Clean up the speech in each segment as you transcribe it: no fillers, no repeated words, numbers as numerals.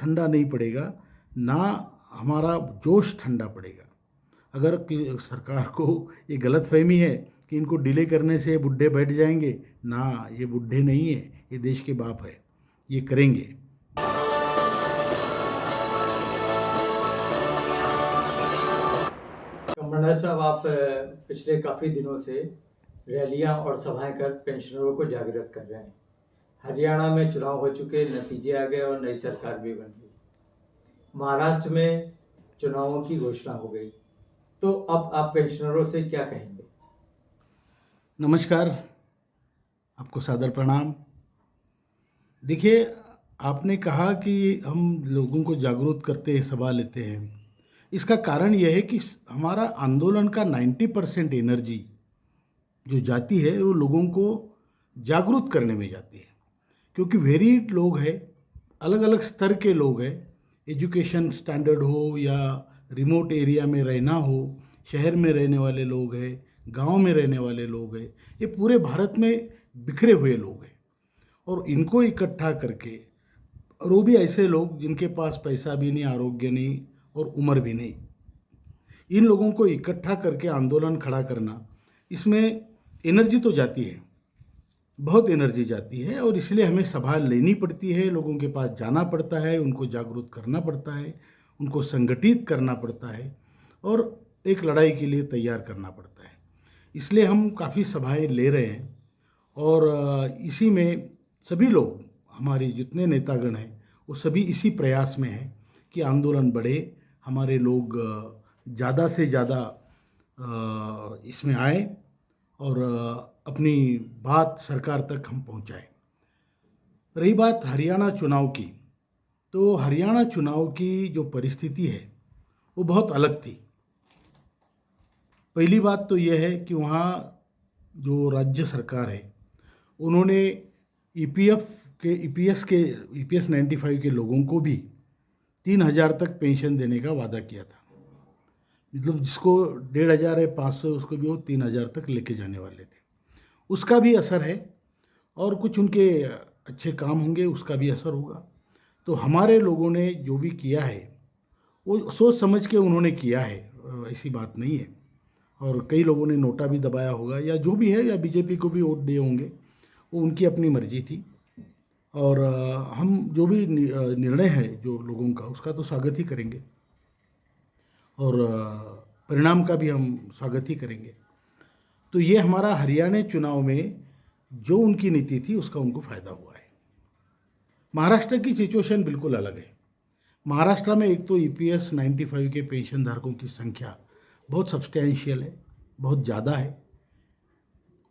ठंडा नहीं पड़ेगा, ना हमारा जोश ठंडा पड़ेगा। अगर सरकार को ये गलतफहमी है कि इनको डिले करने से बुढ़े बैठ जाएंगे, ना, ये बुढ़े नहीं है, ये देश के बाप है, ये करेंगे। मनोज साहब, आप पिछले काफ़ी दिनों से रैलियां और सभाएं कर पेंशनरों को जागृत कर रहे हैं। हरियाणा में चुनाव हो चुके, नतीजे आ गए और नई सरकार भी बन गई। महाराष्ट्र में चुनावों की घोषणा हो गई, तो अब आप पेंशनरों से क्या कहेंगे? नमस्कार, आपको सादर प्रणाम। देखिए, आपने कहा कि हम लोगों को जागरूक करते हैं, सभा लेते हैं। इसका कारण यह है कि हमारा आंदोलन का 90% एनर्जी जो जाती है वो लोगों को जागरूक करने में जाती है, क्योंकि वेरीड लोग हैं, अलग अलग स्तर के लोग हैं, एजुकेशन स्टैंडर्ड हो या रिमोट एरिया में रहना हो, शहर में रहने वाले लोग हैं, गांव में रहने वाले लोग हैं, ये पूरे भारत में बिखरे हुए लोग हैं। और इनको इकट्ठा करके, और वो भी ऐसे लोग जिनके पास पैसा भी नहीं, आरोग्य नहीं और उम्र भी नहीं, इन लोगों को इकट्ठा करके आंदोलन खड़ा करना, इसमें एनर्जी तो जाती है, बहुत एनर्जी जाती है। और इसलिए हमें सभा लेनी पड़ती है, लोगों के पास जाना पड़ता है, उनको जागरूक करना पड़ता है, उनको संगठित करना पड़ता है और एक लड़ाई के लिए तैयार करना पड़ता है। इसलिए हम काफ़ी सभाएं ले रहे हैं और इसी में सभी लोग, हमारे जितने नेतागण हैं, वो सभी इसी प्रयास में हैं कि आंदोलन बढ़े, हमारे लोग ज़्यादा से ज़्यादा इसमें आए और अपनी बात सरकार तक हम पहुंचाएं। रही बात हरियाणा चुनाव की, तो हरियाणा चुनाव की जो परिस्थिति है वो बहुत अलग थी। पहली बात तो यह है कि वहाँ जो राज्य सरकार है, उन्होंने ईपीएस 95 के लोगों को भी 3,000 तक पेंशन देने का वादा किया था। मतलब जिसको 1,500 है, 500, उसको भी वो 3,000 तक लेके जाने वाले थे। उसका भी असर है और कुछ उनके अच्छे काम होंगे, उसका भी असर होगा। तो हमारे लोगों ने जो भी किया है वो सोच समझ के उन्होंने किया है, ऐसी बात नहीं है। और कई लोगों ने नोटा भी दबाया होगा, या जो भी है, या बीजेपी को भी वोट दिए होंगे, वो उनकी अपनी मर्जी थी। और हम जो भी निर्णय है जो लोगों का, उसका तो स्वागत ही करेंगे और परिणाम का भी हम स्वागत ही करेंगे। तो ये हमारा हरियाणा चुनाव में जो उनकी नीति थी उसका उनको फ़ायदा हुआ है। महाराष्ट्र की सिचुएशन बिल्कुल अलग है। महाराष्ट्र में एक तो ईपीएस 95 के पेंशन धारकों की संख्या बहुत सब्सटैंशियल है, बहुत ज़्यादा है।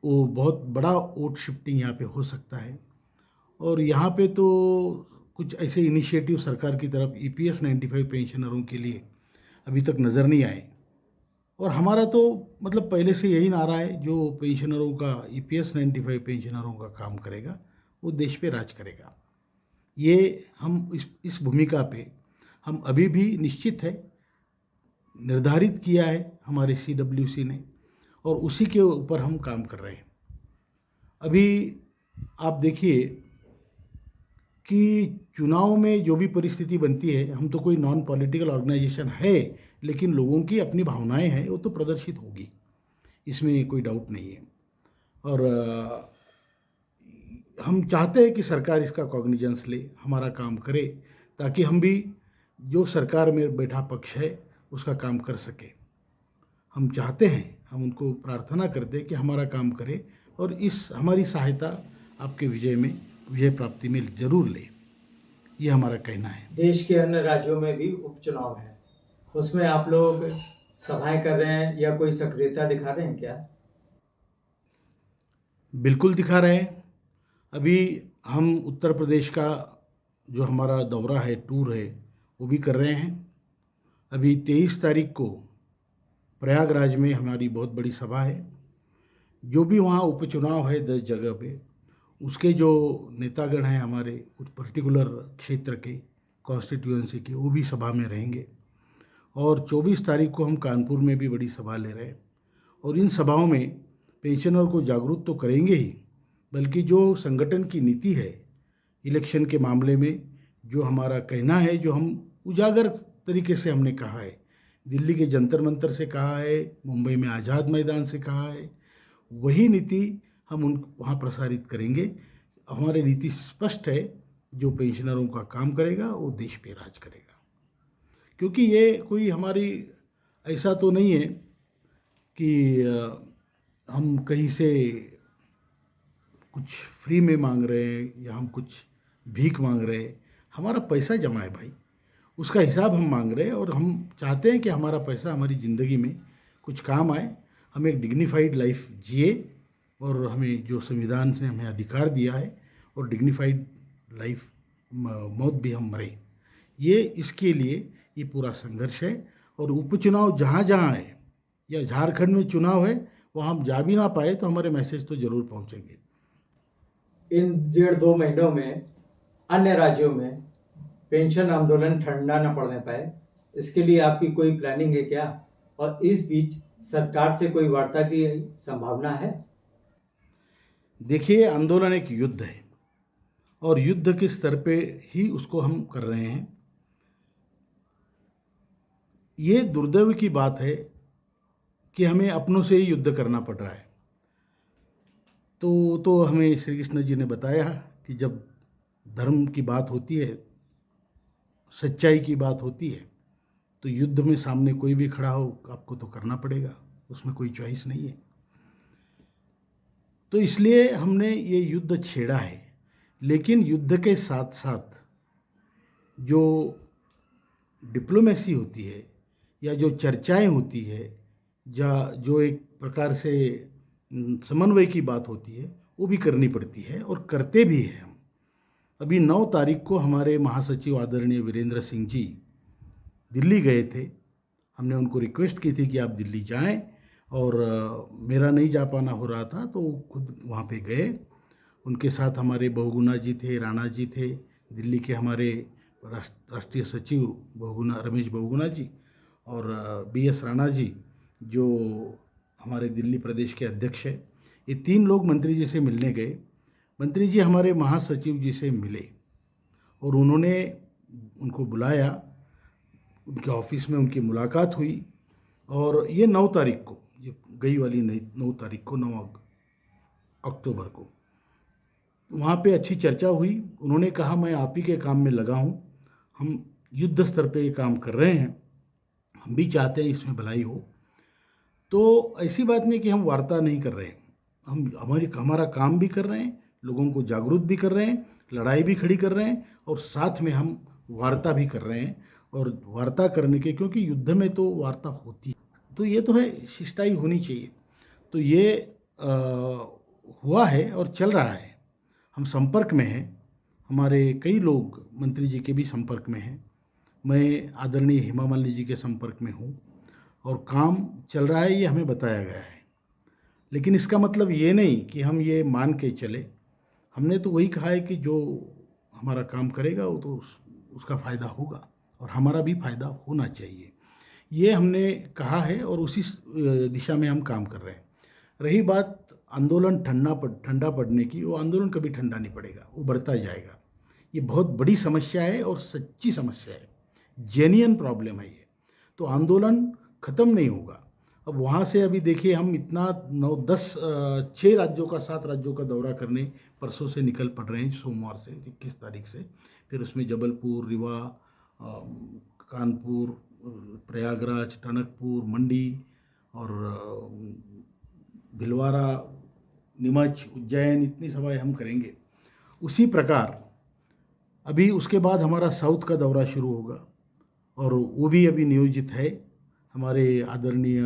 वो बहुत बड़ा वोट शिफ्टिंग यहाँ पे हो सकता है। और यहाँ पे तो कुछ ऐसे इनिशिएटिव सरकार की तरफ ईपीएस 95 पेंशनरों के लिए अभी तक नज़र नहीं आए। और हमारा तो मतलब पहले से यही नारा है, जो पेंशनरों का, ईपीएस 95 पेंशनरों का काम करेगा वो देश पे राज करेगा। ये हम इस भूमिका पे हम अभी भी निश्चित है, निर्धारित किया है हमारे सीडब्ल्यूसी ने, और उसी के ऊपर हम काम कर रहे हैं। अभी आप देखिए कि चुनाव में जो भी परिस्थिति बनती है, हम तो कोई नॉन पॉलिटिकल ऑर्गेनाइजेशन है, लेकिन लोगों की अपनी भावनाएं हैं, वो तो प्रदर्शित होगी, इसमें कोई डाउट नहीं है। और हम चाहते हैं कि सरकार इसका कॉग्निजेंस ले, हमारा काम करे, ताकि हम भी जो सरकार में बैठा पक्ष है उसका काम कर सके। हम चाहते हैं, हम उनको प्रार्थना करते हैं कि हमारा काम करे और इस हमारी सहायता आपके विजय प्राप्ति में जरूर ले। ये हमारा कहना है। देश के अन्य राज्यों में भी उपचुनाव है, उसमें आप लोग सभाएं कर रहे हैं या कोई सक्रियता दिखा रहे हैं क्या? बिल्कुल दिखा रहे हैं। अभी हम उत्तर प्रदेश का जो हमारा दौरा है, टूर है, वो भी कर रहे हैं। अभी 23 तारीख को प्रयागराज में हमारी बहुत बड़ी सभा है। जो भी वहाँ उपचुनाव है 10 जगह पे, उसके जो नेतागण हैं हमारे उस पर्टिकुलर क्षेत्र के, कॉन्स्टिट्यूएंसी के, वो भी सभा में रहेंगे। और 24 तारीख को हम कानपुर में भी बड़ी सभा ले रहे हैं। और इन सभाओं में पेंशनर को जागरूक तो करेंगे ही, बल्कि जो संगठन की नीति है इलेक्शन के मामले में, जो हमारा कहना है, जो हम उजागर तरीके से हमने कहा है, दिल्ली के जंतर मंतर से कहा है, मुंबई में आज़ाद मैदान से कहा है, वही नीति हम उन वहाँ प्रसारित करेंगे। हमारी नीति स्पष्ट है, जो पेंशनरों का काम करेगा वो देश पे राज करेगा। क्योंकि ये कोई हमारी ऐसा तो नहीं है कि हम कहीं से कुछ फ्री में मांग रहे हैं या हम कुछ भीख मांग रहे हैं। हमारा पैसा जमा है भाई, उसका हिसाब हम मांग रहे हैं और हम चाहते हैं कि हमारा पैसा हमारी ज़िंदगी में कुछ काम आए, हम एक डिग्निफाइड लाइफ जिए और हमें जो संविधान ने हमें अधिकार दिया है और डिग्निफाइड लाइफ मौत भी हम मरें। ये इसके लिए ये पूरा संघर्ष है। और उपचुनाव जहाँ जहाँ है या झारखंड में चुनाव है, वहाँ हम जा भी ना पाए तो हमारे मैसेज तो ज़रूर पहुँचेंगे। इन 1.5-2 महीनों में अन्य राज्यों में पेंशन आंदोलन ठंडा न पड़ने पाए, इसके लिए आपकी कोई प्लानिंग है क्या? और इस बीच सरकार से कोई वार्ता की संभावना है? देखिए, आंदोलन एक युद्ध है और युद्ध के स्तर पे ही उसको हम कर रहे हैं। ये दुर्दैव की बात है कि हमें अपनों से ही युद्ध करना पड़ रहा है। तो हमें श्री कृष्ण जी ने बताया कि जब धर्म की बात होती है, सच्चाई की बात होती है, तो युद्ध में सामने कोई भी खड़ा हो आपको तो करना पड़ेगा, उसमें कोई चॉइस नहीं है। तो इसलिए हमने ये युद्ध छेड़ा है। लेकिन युद्ध के साथ साथ जो डिप्लोमेसी होती है या जो चर्चाएं होती है या जो एक प्रकार से समन्वय की बात होती है, वो भी करनी पड़ती है और करते भी हैं हम। अभी 9 तारीख को हमारे महासचिव आदरणीय वीरेंद्र सिंह जी दिल्ली गए थे। हमने उनको रिक्वेस्ट की थी कि आप दिल्ली जाएं और मेरा नहीं जा पाना हो रहा था तो खुद वहाँ पे गए। उनके साथ हमारे बहुगुणा जी थे, राणा जी थे, दिल्ली के हमारे राष्ट्रीय सचिव रमेश बहुगुणा जी और BS राणा जी जो हमारे दिल्ली प्रदेश के अध्यक्ष है। ये 3 लोग मंत्री जी से मिलने गए। मंत्री जी हमारे महासचिव जी से मिले और उन्होंने उनको बुलाया, उनके ऑफिस में उनकी मुलाकात हुई और ये 9 तारीख को, ये गई वाली 9 तारीख को, 9 अक्टूबर को वहाँ पे अच्छी चर्चा हुई। उन्होंने कहा मैं आप ही के काम में लगा हूँ, हम युद्ध स्तर पे ये काम कर रहे हैं, हम भी चाहते हैं इसमें भलाई हो। तो ऐसी बात नहीं कि हम वार्ता नहीं कर रहे हैं, हम हमारा काम भी कर रहे हैं, लोगों को जागरूक भी कर रहे हैं, लड़ाई भी खड़ी कर रहे हैं और साथ में हम वार्ता भी कर रहे हैं। और वार्ता करने के, क्योंकि युद्ध में तो वार्ता होती है, तो ये तो है, शिष्टाई होनी चाहिए। तो ये हुआ है और चल रहा है। हम संपर्क में हैं, हमारे कई लोग मंत्री जी के भी संपर्क में हैं, मैं आदरणीय हेमा मालिनी जी के संपर्क में हूँ और काम चल रहा है, ये हमें बताया गया है। लेकिन इसका मतलब ये नहीं कि हम ये मान के चले। हमने तो वही कहा है कि जो हमारा काम करेगा वो तो उसका फ़ायदा होगा और हमारा भी फ़ायदा होना चाहिए, ये हमने कहा है और उसी दिशा में हम काम कर रहे हैं। रही बात आंदोलन ठंडा पड़ने की, वो आंदोलन कभी ठंडा नहीं पड़ेगा, वो बढ़ता जाएगा। ये बहुत बड़ी समस्या है और सच्ची समस्या है, जेन्युइन प्रॉब्लम है ये। तो आंदोलन ख़त्म नहीं होगा। अब वहाँ से अभी देखिए, हम इतना 6 राज्यों का 7 राज्यों का दौरा करने परसों से निकल पड़ रहे हैं, सोमवार से 21 तारीख से। फिर उसमें जबलपुर, रीवा, कानपुर, प्रयागराज, टनकपुर, मंडी और भिलवाड़ा, नीमच, उज्जैन, इतनी सभाएं हम करेंगे। उसी प्रकार अभी उसके बाद हमारा साउथ का दौरा शुरू होगा और वो भी अभी नियोजित है। हमारे आदरणीय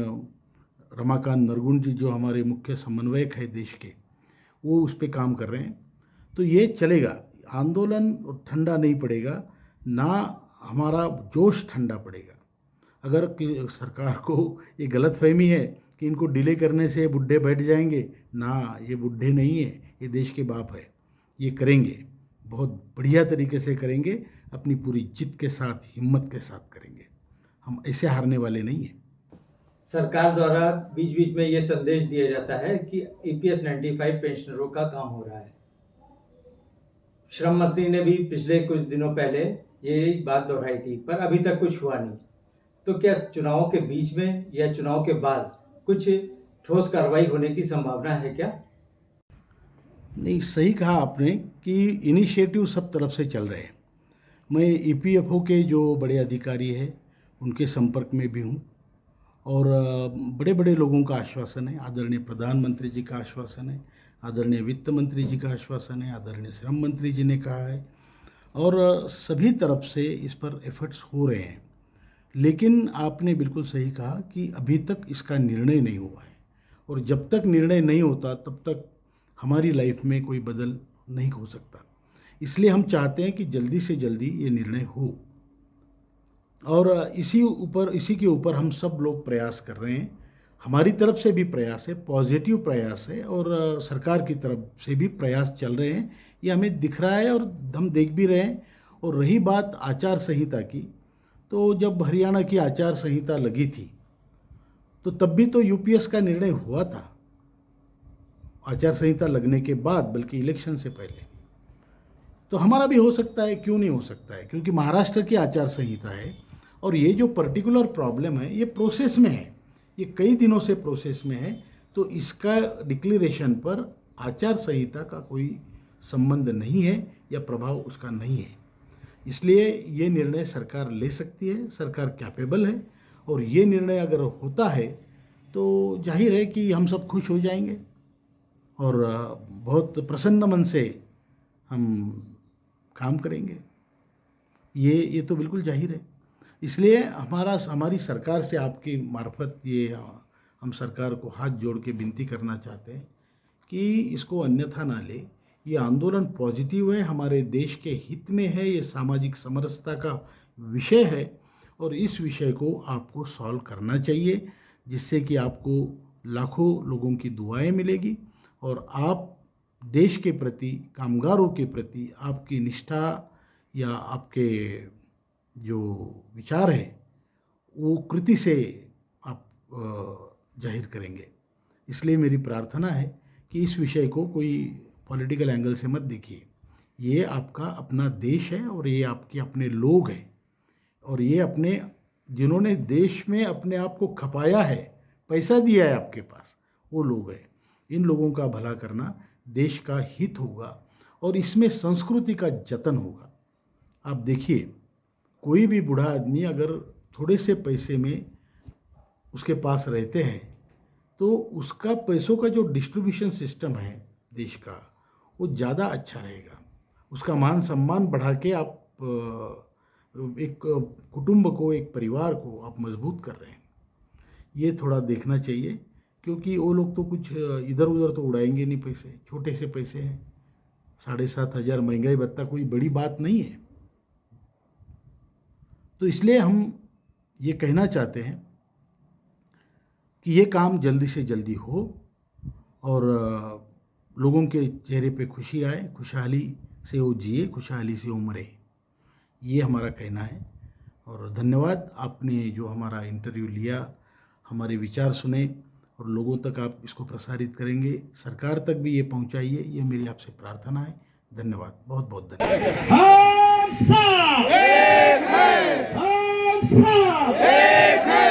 रमाकांत नरगुण जी जो हमारे मुख्य समन्वयक है देश के, वो उस पर काम कर रहे हैं। तो ये चलेगा, आंदोलन ठंडा नहीं पड़ेगा, ना हमारा जोश ठंडा पड़ेगा। अगर सरकार को ये गलतफहमी है कि इनको डिले करने से बुढ़े बैठ जाएंगे, ना, ये बुढ़े नहीं है, ये देश के बाप है। ये करेंगे, बहुत बढ़िया तरीके से करेंगे, अपनी पूरी जिद के साथ, हिम्मत के साथ करेंगे। हम ऐसे हारने वाले नहीं हैं। सरकार द्वारा बीच बीच में ये संदेश दिया जाता है कि EPS 95 पेंशनरों का काम हो रहा है। श्रम मंत्री ने भी पिछले कुछ दिनों पहले ये बात दोहराई थी, पर अभी तक कुछ हुआ नहीं। तो क्या चुनाव के बीच में या चुनाव के बाद कुछ ठोस कार्रवाई होने की संभावना है क्या? नहीं, सही कहा आपने कि इनिशिएटिव सब तरफ से चल रहे हैं। मैं ईपीएफओ के जो बड़े अधिकारी हैं उनके संपर्क में भी हूँ और बड़े बड़े लोगों का आश्वासन है। आदरणीय प्रधानमंत्री जी का आश्वासन है, आदरणीय वित्त मंत्री जी का आश्वासन है, आदरणीय श्रम मंत्री जी ने कहा है और सभी तरफ से इस पर एफर्ट्स हो रहे हैं। लेकिन आपने बिल्कुल सही कहा कि अभी तक इसका निर्णय नहीं हुआ है और जब तक निर्णय नहीं होता तब तक हमारी लाइफ में कोई बदल नहीं हो सकता। इसलिए हम चाहते हैं कि जल्दी से जल्दी ये निर्णय हो और इसी के ऊपर हम सब लोग प्रयास कर रहे हैं। हमारी तरफ से भी प्रयास है, पॉजिटिव प्रयास है और सरकार की तरफ से भी प्रयास चल रहे हैं। ये हमें दिख रहा है और हम देख भी रहे हैं। और रही बात आचार संहिता की, तो जब हरियाणा की आचार संहिता लगी थी तो तब भी तो यूपीएस का निर्णय हुआ था, आचार संहिता लगने के बाद, बल्कि इलेक्शन से पहले। तो हमारा भी हो सकता है, क्यों नहीं हो सकता है, क्योंकि महाराष्ट्र की आचार संहिता है और ये जो पर्टिकुलर प्रॉब्लम है ये प्रोसेस में है, ये कई दिनों से प्रोसेस में है। तो इसका डिक्लेरेशन पर आचार संहिता का कोई संबंध नहीं है या प्रभाव उसका नहीं है। इसलिए ये निर्णय सरकार ले सकती है, सरकार कैपेबल है और ये निर्णय अगर होता है तो जाहिर है कि हम सब खुश हो जाएंगे और बहुत प्रसन्न मन से हम काम करेंगे। ये तो बिल्कुल जाहिर है। इसलिए हमारी सरकार से आपकी मार्फत ये हम सरकार को हाथ जोड़ के विनती करना चाहते हैं कि इसको अन्यथा ना ले। ये आंदोलन पॉजिटिव है, हमारे देश के हित में है, ये सामाजिक समरसता का विषय है और इस विषय को आपको सॉल्व करना चाहिए, जिससे कि आपको लाखों लोगों की दुआएं मिलेगी और आप देश के प्रति, कामगारों के प्रति आपकी निष्ठा या आपके जो विचार है वो कृति से आप जाहिर करेंगे। इसलिए मेरी प्रार्थना है कि इस विषय को कोई पॉलिटिकल एंगल से मत देखिए। ये आपका अपना देश है और ये आपके अपने लोग हैं और ये अपने जिन्होंने देश में अपने आप को खपाया है, पैसा दिया है आपके पास, वो लोग हैं। इन लोगों का भला करना देश का हित होगा और इसमें संस्कृति का जतन होगा। आप देखिए, कोई भी बूढ़ा आदमी अगर थोड़े से पैसे में उसके पास रहते हैं तो उसका पैसों का जो डिस्ट्रीब्यूशन सिस्टम है देश का, वो ज़्यादा अच्छा रहेगा। उसका मान सम्मान बढ़ा के आप एक कुटुंब को, एक परिवार को आप मजबूत कर रहे हैं। ये थोड़ा देखना चाहिए, क्योंकि वो लोग तो कुछ इधर उधर तो उड़ाएंगे नहीं पैसे, छोटे से पैसे हैं। 7,500 महंगाई भत्ता कोई बड़ी बात नहीं है। तो इसलिए हम ये कहना चाहते हैं कि ये काम जल्दी से जल्दी हो और लोगों के चेहरे पे खुशी आए, खुशहाली से वो जिए, खुशहाली से वो मरे। ये हमारा कहना है। और धन्यवाद, आपने जो हमारा इंटरव्यू लिया, हमारे विचार सुने और लोगों तक आप इसको प्रसारित करेंगे, सरकार तक भी ये पहुंचाइए, ये मेरी आपसे प्रार्थना है। धन्यवाद, बहुत बहुत धन्यवाद। हम सब एक है, हम सब एक है।